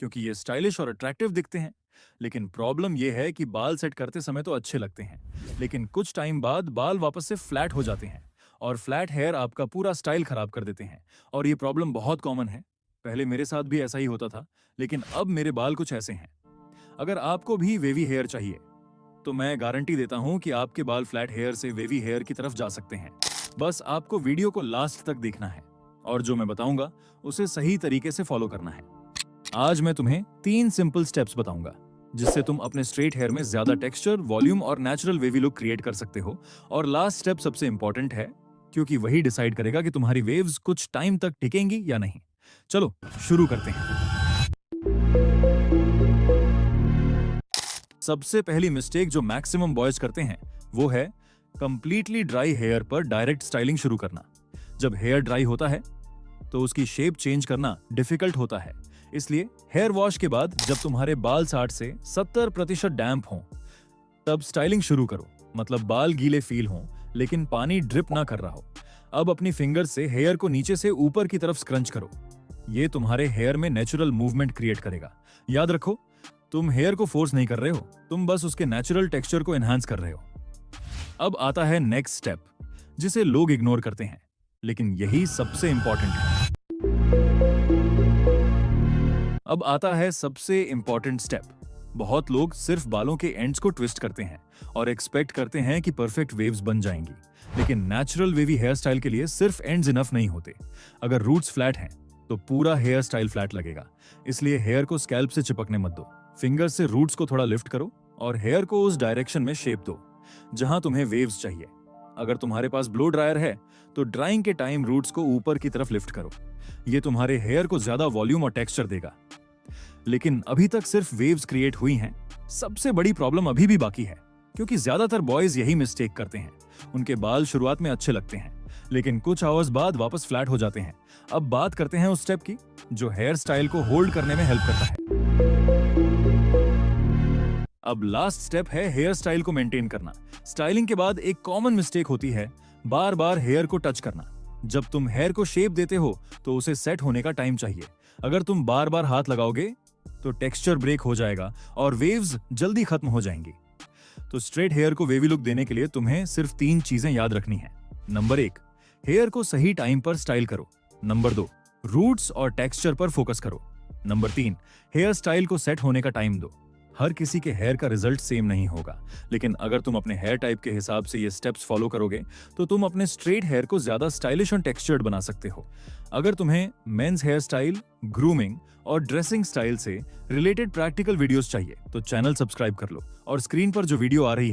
क्योंकि ये स्टाइलिश और अट्रैक्टिव दिखते हैं। लेकिन प्रॉब्लम ये है कि बाल सेट करते समय तो अच्छे लगते हैं, लेकिन कुछ टाइम बाद बाल वापस से फ्लैट हो जाते हैं और फ्लैट हेयर आपका पूरा स्टाइल खराब कर देते हैं। और ये प्रॉब्लम बहुत कॉमन है। पहले मेरे साथ भी ऐसा ही होता था, लेकिन अब मेरे बाल कुछ ऐसे हैं। अगर आपको भी वेवी हेयर चाहिए, तो मैं गारंटी देता हूं कि आपके बाल फ्लैट हेयर से वेवी हेयर की तरफ जा सकते हैं। बस आपको वीडियो को लास्ट तक देखना है और जो मैं बताऊंगा उसे सही तरीके से फॉलो करना है। आज मैं तुम्हें 3 सिंपल स्टेप्स बताऊंगा जिससे तुम अपने स्ट्रेट हेयर में ज्यादा टेक्सचर, वॉल्यूम और नेचुरल वेवी लुक क्रिएट कर सकते हो। और लास्ट स्टेप सबसे इंपॉर्टेंट है, क्योंकि वही डिसाइड करेगा कि तुम्हारी वेव्स कुछ टाइम तक टिकेंगी या नहीं। चलो शुरू करते हैं। सबसे पहली मिस्टेक जो मैक्सिमम बॉयज करते हैं वो है कंप्लीटली ड्राई हेयर पर डायरेक्ट स्टाइलिंग शुरू करना। जब हेयर ड्राई होता है तो उसकी शेप चेंज करना डिफिकल्ट होता है। इसलिए हेयर वॉश के बाद जब तुम्हारे बाल 60 से 70% डैम्प हों, तब स्टाइलिंग शुरू करो। मतलब बाल गीले फील हों लेकिन पानी ड्रिप ना कर रहा हो। अब अपनी फिंगर से हेयर को नीचे से ऊपर की तरफ स्क्रंच करो। ये तुम्हारे हेयर में नेचुरल मूवमेंट क्रिएट करेगा। याद रखो, तुम हेयर को फोर्स नहीं कर रहे हो, तुम बस उसके नेचुरल टेक्सचर को एनहांस कर रहे हो। अब आता है नेक्स्ट स्टेप, जिसे लोग इग्नोर करते हैं, लेकिन यही सबसे इंपॉर्टेंट है। अब आता है सबसे इंपॉर्टेंट स्टेप। बहुत लोग सिर्फ बालों के एंड्स को ट्विस्ट करते हैं और एक्सपेक्ट करते हैं कि परफेक्ट वेव्स बन जाएंगी। लेकिन नेचुरल वेवी हेयर स्टाइल के लिए सिर्फ एंड्स इनफ नहीं होते। अगर रूट्स फ्लैट हैं तो पूरा हेयर स्टाइल फ्लैट लगेगा। इसलिए हेयर को स्कैल्प से चिपकने मत दो। फिंगर से रूट्स को थोड़ा लिफ्ट करो और हेयर को उस डायरेक्शन में शेप दो जहां तुम्हें वेव्स चाहिए। अगर तुम्हारे पास ब्लो ड्रायर है तो ड्राइंग के टाइम रूट्स को ऊपर की तरफ लिफ्ट करो। ये तुम्हारे हेयर को ज्यादा वॉल्यूम और टेक्सचर देगा। लेकिन अभी तक सिर्फ वेव्स क्रिएट हुई हैं। सबसे बड़ी प्रॉब्लम अभी भी बाकी है, क्योंकि ज्यादातर बॉयज यही मिस्टेक करते हैं। उनके बाल शुरुआत में अच्छे लगते हैं, लेकिन कुछ आवर्स बाद वापस फ्लैट हो जाते हैं। अब बात करते हैं उस स्टेप की जो हेयर स्टाइल को होल्ड करने में हेल्प करता है। अब लास्ट स्टेप है हेयर स्टाइल को मेंटेन करना। स्टाइलिंग के बाद एक कॉमन मिस्टेक होती है बार बार हेयर को टच करना। जब तुम हेयर को शेप देते हो तो उसे सेट होने का टाइम चाहिए। अगर तुम बार बार हाथ लगाओगे तो टेक्सचर ब्रेक हो जाएगा और वेव्स जल्दी खत्म हो जाएंगी। तो स्ट्रेट हेयर को वेवी लुक देने के लिए तुम्हें सिर्फ 3 चीजें याद रखनी है। नंबर 1, हेयर को सही टाइम पर स्टाइल करो। नंबर 2, रूट्स और टेक्सचर पर फोकस करो। नंबर 3, हेयर स्टाइल को सेट होने का टाइम दो। हर किसी के हेयर का रिजल्ट सेम नहीं होगा, लेकिन अगर तुम अपने हेयर टाइप के हिसाब से ये स्टेप्स फॉलो करोगे तो तुम अपने स्ट्रेट हेयर को ज्यादा स्टाइलिश और टेक्सचर्ड बना सकते हो। अगर तुम्हें मेंस हेयर स्टाइल, ग्रूमिंग और ड्रेसिंग स्टाइल से रिलेटेड प्रैक्टिकल वीडियोस चाहिए तो चैनल सब्सक्राइब कर लो और स्क्रीन पर जो वीडियो आ रही है